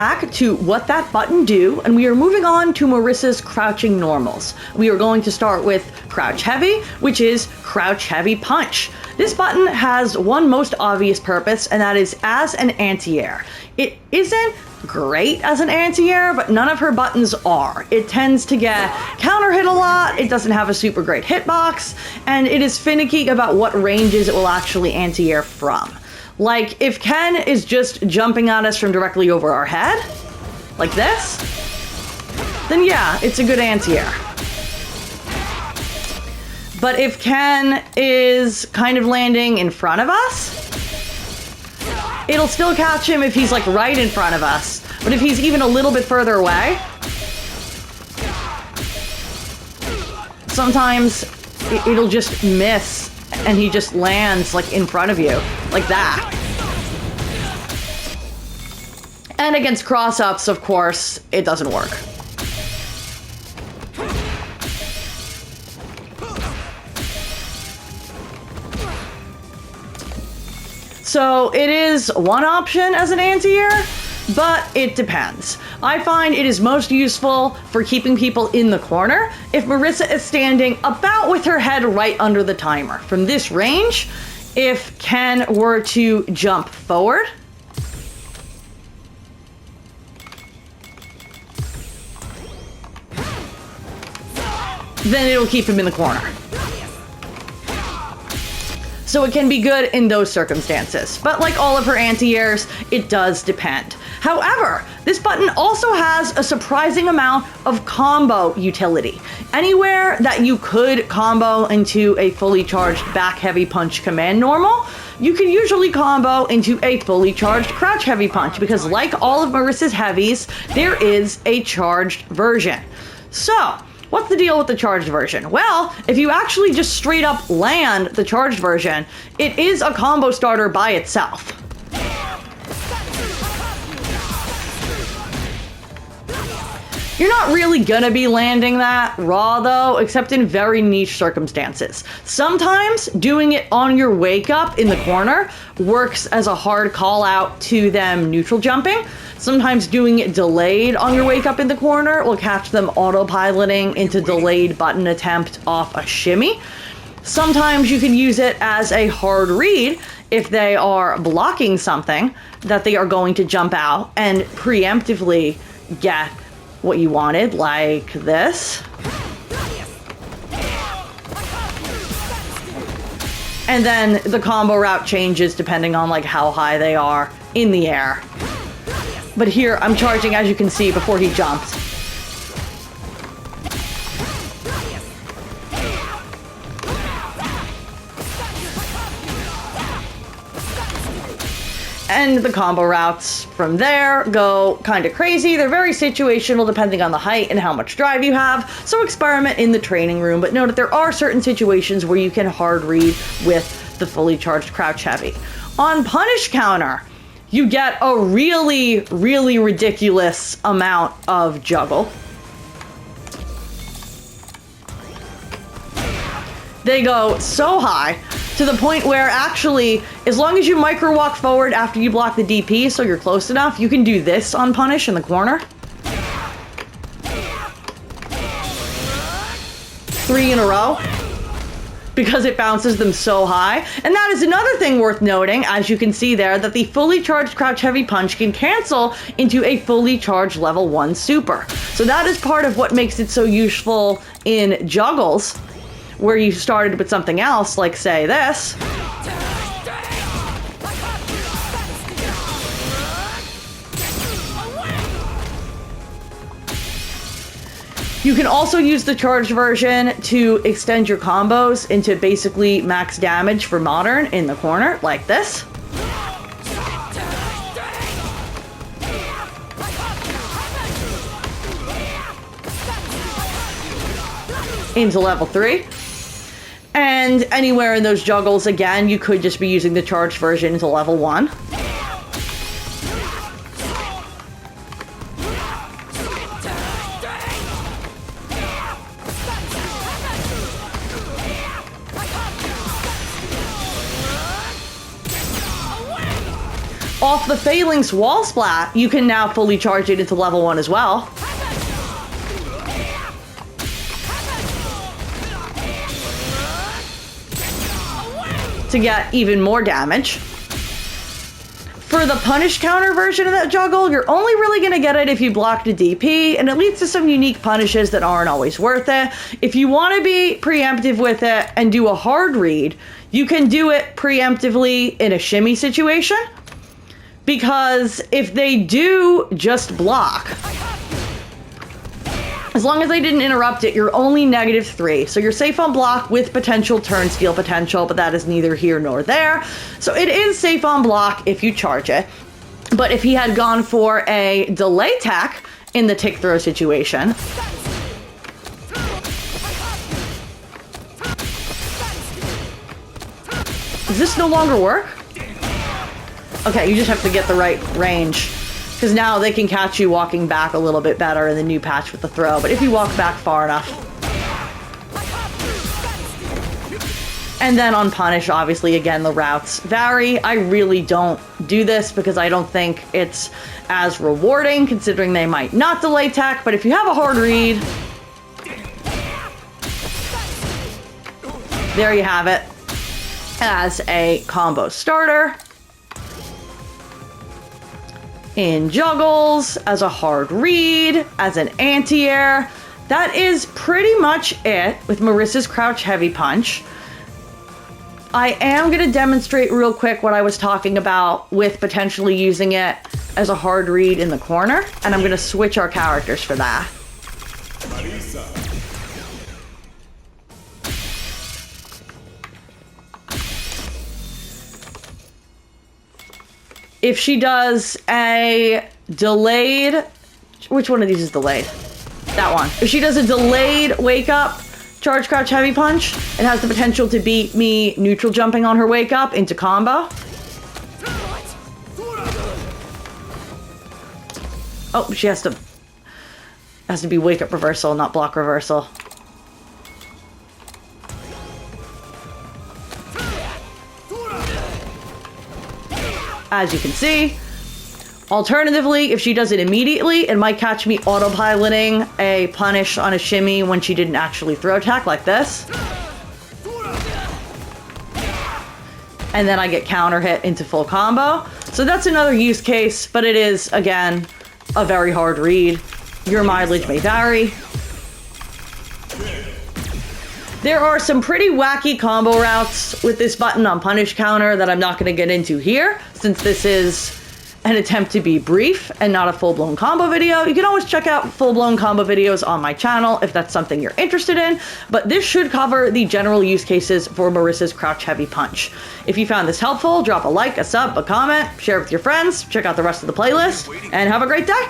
back to what that button do, and we are moving on to Marissa's crouching normals. We are going to start with crouch heavy, which is crouch heavy punch. This button has one most obvious purpose, and that is as an anti-air. It isn't great as an anti-air, but none of her buttons are. It tends to get counter hit a lot, it doesn't have a super great hitbox, and it is finicky about what ranges it will actually anti-air from. Like, if Ken is just jumping at us from directly over our head, like this, then yeah, it's a good anti-air. But if Ken is kind of landing in front of us, it'll still catch him if he's like right in front of us. But if he's even a little bit further away, sometimes it'll just miss and he just lands like in front of you, like that. And against cross-ups, of course, it doesn't work. So it is one option as an anti-air, but it depends. I find it is most useful for keeping people in the corner if Marisa is standing about with her head right under the timer. From this range, if Ken were to jump forward, then it'll keep him in the corner. So it can be good in those circumstances. But like all of her anti-airs, it does depend. However, this button also has a surprising amount of combo utility. Anywhere that you could combo into a fully charged back heavy punch command normal, you can usually combo into a fully charged crouch heavy punch, because like all of Marissa's heavies, there is a charged version. So, what's the deal with the charged version? Well, if you actually just straight up land the charged version, it is a combo starter by itself. You're not really gonna be landing that raw though, except in very niche circumstances. Sometimes doing it on your wake up in the corner works as a hard call out to them neutral jumping. Sometimes doing it delayed on your wake up in the corner will catch them autopiloting into delayed button attempt off a shimmy. Sometimes you can use it as a hard read if they are blocking something that they are going to jump out and preemptively get what you wanted, like this. And then the combo route changes depending on like how high they are in the air. But here I'm charging, as you can see, before he jumped. And the combo routes from there go kind of crazy. They're very situational depending on the height and how much drive you have, so experiment in the training room, but know that there are certain situations where you can hard read with the fully charged crouch heavy. On punish counter, you get a really, really ridiculous amount of juggle. They go so high to the point where actually, as long as you micro walk forward after you block the DP so you're close enough, you can do this on punish in the corner. 3 in a row. Because it bounces them so high. And that is another thing worth noting, as you can see there, that the fully charged crouch heavy punch can cancel into a fully charged level 1 super. So that is part of what makes it so useful in juggles, where you started with something else, like say this. You can also use the charged version to extend your combos into basically max damage for modern in the corner, like this. Into level 3. And anywhere in those juggles, again, you could just be using the charged version into level 1. off the Phalanx wall splat, you can now fully charge it into level 1 as well. To get even more damage. For the punish counter version of that juggle, you're only really going to get it if you block the DP, and it leads to some unique punishes that aren't always worth it. If you want to be preemptive with it and do a hard read, you can do it preemptively in a shimmy situation, because if they do just block, as long as they didn't interrupt it, you're only -3. So you're safe on block with potential turn steal potential, but that is neither here nor there. So it is safe on block if you charge it. But if he had gone for a delay tech in the tick throw situation, does this no longer work? Okay, you just have to get the right range. Because now they can catch you walking back a little bit better in the new patch with the throw. But if you walk back far enough. And then on punish, obviously, again, the routes vary. I really don't do this because I don't think it's as rewarding, considering they might not delay tech. But if you have a hard read, there you have it as a combo starter. In juggles, as a hard read, as an anti-air. That is pretty much it with Marisa's Crouch Heavy Punch. I am going to demonstrate real quick what I was talking about with potentially using it as a hard read in the corner, and I'm going to switch our characters for that. Marisa. If she does a delayed... Which one of these is delayed? That one. If she does a delayed wake up, charge, crouch, heavy punch, it has the potential to beat me neutral jumping on her wake up into combo. Oh, she has to be wake up reversal, not block reversal. As you can see. Alternatively, if she does it immediately, it might catch me autopiloting a punish on a shimmy when she didn't actually throw attack like this. And then I get counter hit into full combo. So that's another use case, but it is, again, a very hard read. Your mileage may vary. There are some pretty wacky combo routes with this button on punish counter that I'm not going to get into here, since this is an attempt to be brief and not a full-blown combo video. You can always check out full-blown combo videos on my channel if that's something you're interested in, but this should cover the general use cases for Marisa's Crouch Heavy Punch. If you found this helpful, drop a like, a sub, a comment, share it with your friends, check out the rest of the playlist, and have a great day!